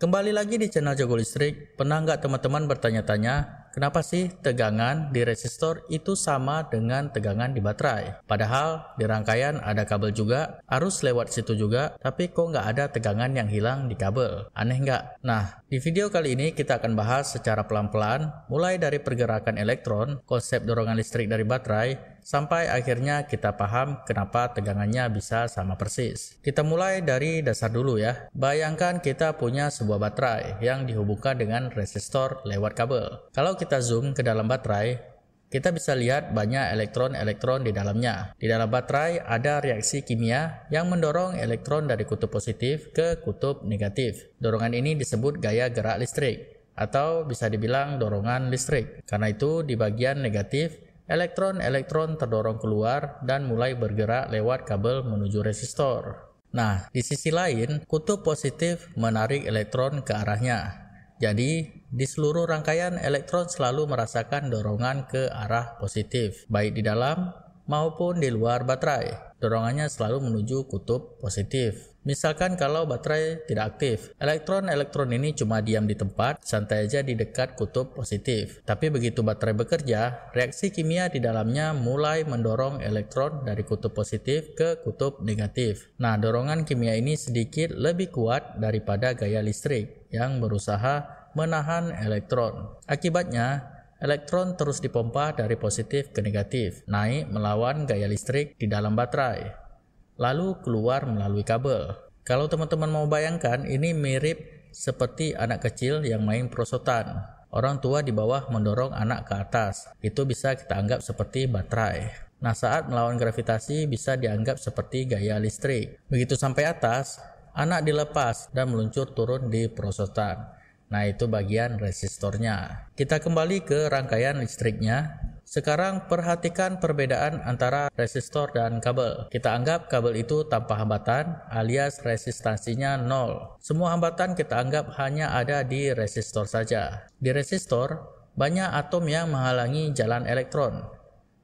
Kembali lagi di channel Jago Listrik. Pernah nggak teman-teman bertanya-tanya, kenapa sih tegangan di resistor itu sama dengan tegangan di baterai? Padahal di rangkaian ada kabel juga, arus lewat situ juga, tapi kok nggak ada tegangan yang hilang di kabel? Aneh nggak? Nah, di video kali ini kita akan bahas secara pelan-pelan, mulai dari pergerakan elektron, konsep dorongan listrik dari baterai, sampai akhirnya kita paham kenapa tegangannya bisa sama persis. Kita mulai dari dasar dulu ya. Bayangkan kita punya sebuah baterai yang dihubungkan dengan resistor lewat kabel. Kalau kita zoom ke dalam baterai, kita bisa lihat banyak elektron-elektron di dalamnya. Di dalam baterai ada reaksi kimia yang mendorong elektron dari kutub positif ke kutub negatif. Dorongan ini disebut gaya gerak listrik, atau bisa dibilang dorongan listrik. Karena itu di bagian negatif, elektron-elektron terdorong keluar dan mulai bergerak lewat kabel menuju resistor. Nah, di sisi lain, kutub positif menarik elektron ke arahnya. Jadi, di seluruh rangkaian elektron selalu merasakan dorongan ke arah positif, baik di dalam maupun di luar baterai. Dorongannya selalu menuju kutub positif. Misalkan kalau baterai tidak aktif, elektron-elektron ini cuma diam di tempat, santai aja di dekat kutub positif. Tapi begitu baterai bekerja, reaksi kimia di dalamnya mulai mendorong elektron dari kutub positif ke kutub negatif. Nah, dorongan kimia ini sedikit lebih kuat daripada gaya listrik yang berusaha menahan elektron. Akibatnya, elektron terus dipompa dari positif ke negatif, naik melawan gaya listrik di dalam baterai, lalu keluar melalui kabel. Kalau teman-teman mau bayangkan, ini mirip seperti anak kecil yang main perosotan. Orang tua di bawah mendorong anak ke atas, itu bisa kita anggap seperti baterai. Nah, saat melawan gravitasi bisa dianggap seperti gaya listrik. Begitu sampai atas, anak dilepas dan meluncur turun di perosotan. Nah, itu bagian resistornya. Kita kembali ke rangkaian listriknya. Sekarang perhatikan perbedaan antara resistor dan kabel. Kita anggap kabel itu tanpa hambatan alias resistansinya 0. Semua hambatan kita anggap hanya ada di resistor saja. Di resistor, banyak atom yang menghalangi jalan elektron.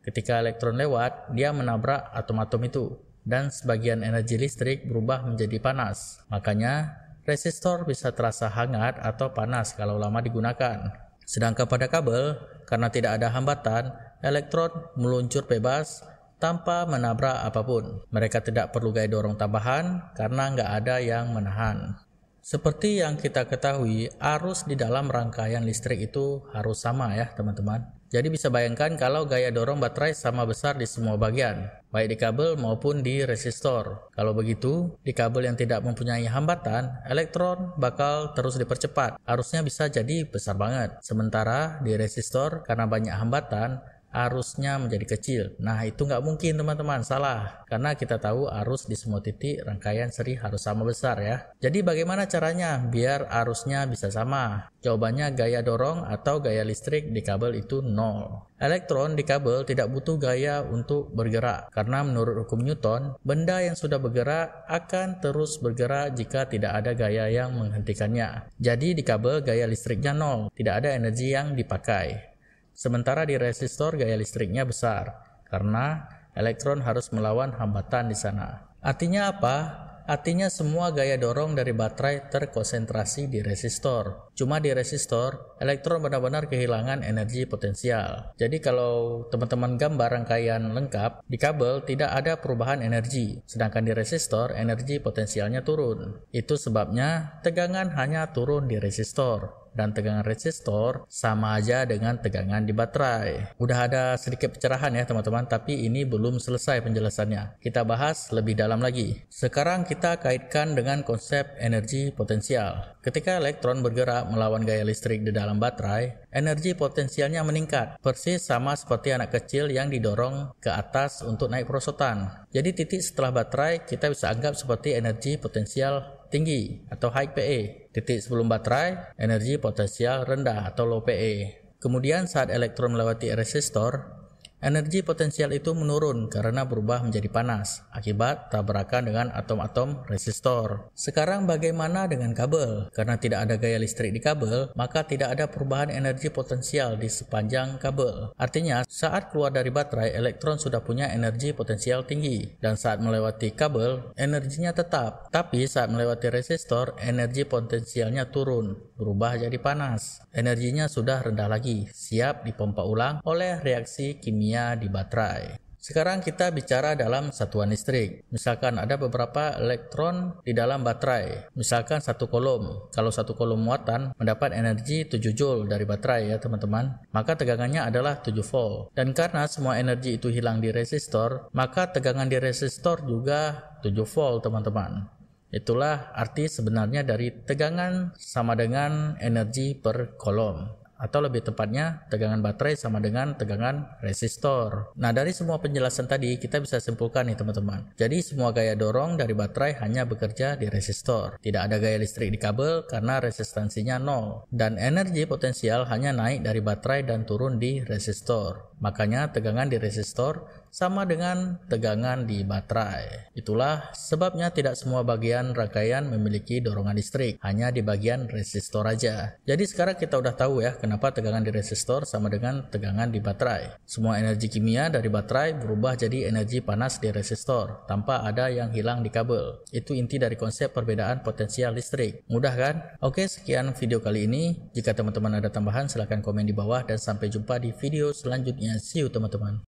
Ketika elektron lewat, dia menabrak atom-atom itu, dan sebagian energi listrik berubah menjadi panas. Makanya, resistor bisa terasa hangat atau panas kalau lama digunakan. Sedangkan pada kabel, karena tidak ada hambatan, elektron meluncur bebas tanpa menabrak apapun. Mereka tidak perlu gaya dorong tambahan karena nggak ada yang menahan. Seperti yang kita ketahui, arus di dalam rangkaian listrik itu harus sama ya teman-teman. Jadi bisa bayangkan kalau gaya dorong baterai sama besar di semua bagian, baik di kabel maupun di resistor. Kalau begitu, di kabel yang tidak mempunyai hambatan, elektron bakal terus dipercepat. Arusnya bisa jadi besar banget. Sementara di resistor, karena banyak hambatan, arusnya menjadi kecil. Nah, itu nggak mungkin teman-teman, salah. Karena kita tahu arus di semua titik rangkaian seri harus sama besar ya. Jadi bagaimana caranya biar arusnya bisa sama? Jawabannya gaya dorong atau gaya listrik di kabel itu 0. Elektron di kabel tidak butuh gaya untuk bergerak. Karena menurut hukum Newton, benda yang sudah bergerak akan terus bergerak jika tidak ada gaya yang menghentikannya. Jadi di kabel gaya listriknya 0, tidak ada energi yang dipakai. Sementara di resistor gaya listriknya besar, karena elektron harus melawan hambatan di sana. Artinya apa? Artinya semua gaya dorong dari baterai terkonsentrasi di resistor. Cuma di resistor, elektron benar-benar kehilangan energi potensial. Jadi kalau teman-teman gambar rangkaian lengkap, di kabel tidak ada perubahan energi. Sedangkan di resistor, energi potensialnya turun. Itu sebabnya tegangan hanya turun di resistor. Dan tegangan resistor sama aja dengan tegangan di baterai. Udah ada sedikit pencerahan ya teman-teman, tapi ini belum selesai penjelasannya. Kita bahas lebih dalam lagi. Sekarang kita kaitkan dengan konsep energi potensial. Ketika elektron bergerak melawan gaya listrik di dalam baterai, energi potensialnya meningkat. Persis sama seperti anak kecil yang didorong ke atas untuk naik perosotan. Jadi titik setelah baterai kita bisa anggap seperti energi potensial tinggi atau high PE. Titik sebelum baterai, energi potensial rendah atau low PE. Kemudian saat elektron melewati resistor, Energi potensial itu menurun karena berubah menjadi panas akibat tabrakan dengan atom-atom resistor. Sekarang bagaimana dengan kabel? Karena tidak ada gaya listrik di kabel, maka tidak ada perubahan energi potensial di sepanjang kabel. Artinya, saat keluar dari baterai, elektron sudah punya energi potensial tinggi, dan saat melewati kabel, energinya tetap. Tapi saat melewati resistor, energi potensialnya turun, berubah jadi panas. Energinya sudah rendah lagi, siap dipompa ulang oleh reaksi kimia di baterai. Sekarang kita bicara dalam satuan listrik. Misalkan ada beberapa elektron di dalam baterai. Misalkan satu kolom. Kalau satu kolom muatan mendapat energi 7 Joule dari baterai ya teman-teman. Maka tegangannya adalah 7 volt. Dan karena semua energi itu hilang di resistor, maka tegangan di resistor juga 7 volt teman-teman. Itulah arti sebenarnya dari tegangan sama dengan energi per kolom. Atau lebih tepatnya, tegangan baterai sama dengan tegangan resistor. Nah, dari semua penjelasan tadi, kita bisa simpulkan nih teman-teman. Jadi, semua gaya dorong dari baterai hanya bekerja di resistor. Tidak ada gaya listrik di kabel karena resistansinya 0. Dan energi potensial hanya naik dari baterai dan turun di resistor. Makanya tegangan di resistor sama dengan tegangan di baterai. Itulah sebabnya tidak semua bagian rangkaian memiliki dorongan listrik, hanya di bagian resistor aja. Jadi sekarang kita udah tahu ya kenapa tegangan di resistor sama dengan tegangan di baterai. Semua energi kimia dari baterai berubah jadi energi panas di resistor, tanpa ada yang hilang di kabel. Itu inti dari konsep perbedaan potensial listrik. Mudah kan? Oke, sekian video kali ini. Jika teman-teman ada tambahan silahkan komen di bawah dan sampai jumpa di video selanjutnya. See you teman-teman.